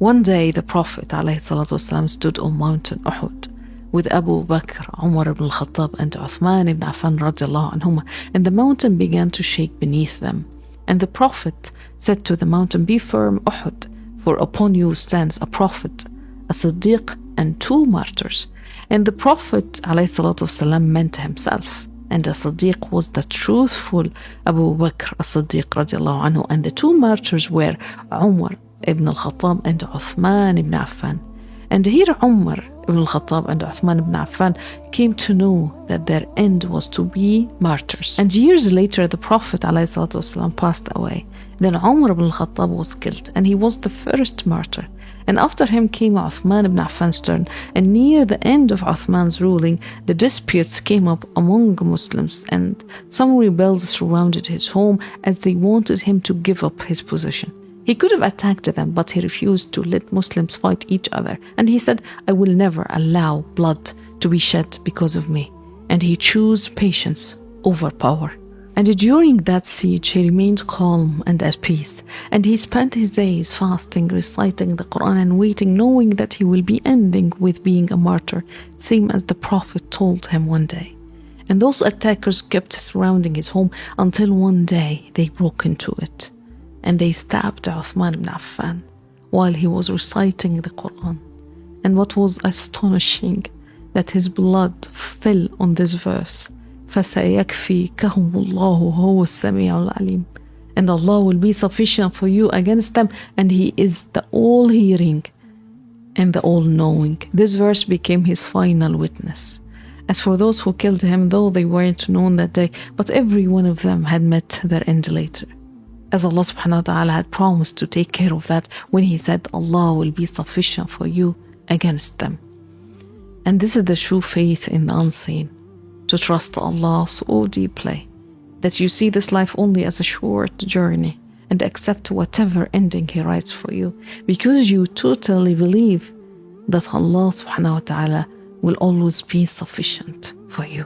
One day the Prophet ﷺ stood on Mountain Uhud with Abu Bakr, Umar ibn al-Khattab and Uthman ibn Affan radiallahu anhuma, and the mountain began to shake beneath them. And the Prophet said to the mountain, "Be firm, Uhud, for upon you stands a Prophet, a Siddiq and 2 martyrs." And the Prophet ﷺ meant himself. And the Siddiq was the truthful Abu Bakr as-Siddiq radiallahu anhu, and the 2 martyrs were Umar ibn al-Khattab and Uthman ibn Affan. And here Umar ibn al-Khattab and Uthman ibn Affan came to know that their end was to be martyrs. And years later, the Prophet ﷺ passed away. Then Umar ibn al-Khattab was killed, and he was the first martyr. And after him came Uthman ibn Affan's turn. And near the end of Uthman's ruling, the disputes came up among Muslims, and some rebels surrounded his home as they wanted him to give up his position. He could have attacked them, but he refused to let Muslims fight each other. And he said, "I will never allow blood to be shed because of me." And he chose patience over power. And during that siege, he remained calm and at peace. And he spent his days fasting, reciting the Quran, and waiting, knowing that he will be ending with being a martyr, same as the Prophet told him one day. And those attackers kept surrounding his home until one day they broke into it. And they stabbed Uthman ibn Affan while he was reciting the Quran. And what was astonishing, that his blood fell on this verse, فَسَيَكْفِيكَهُمُ اللَّهُ هُوَ السَّمِيعُ الْعَلِيمُ. And Allah will be sufficient for you against them, and He is the all-hearing and the all-knowing. This verse became his final witness. As for those who killed him, though they weren't known that day, but every one of them had met their end later, as Allah subhanahu wa ta'ala had promised to take care of that when He said Allah will be sufficient for you against them. And this is the true faith in the unseen, to trust Allah so deeply that you see this life only as a short journey and accept whatever ending He writes for you, because you totally believe that Allah subhanahu wa ta'ala will always be sufficient for you.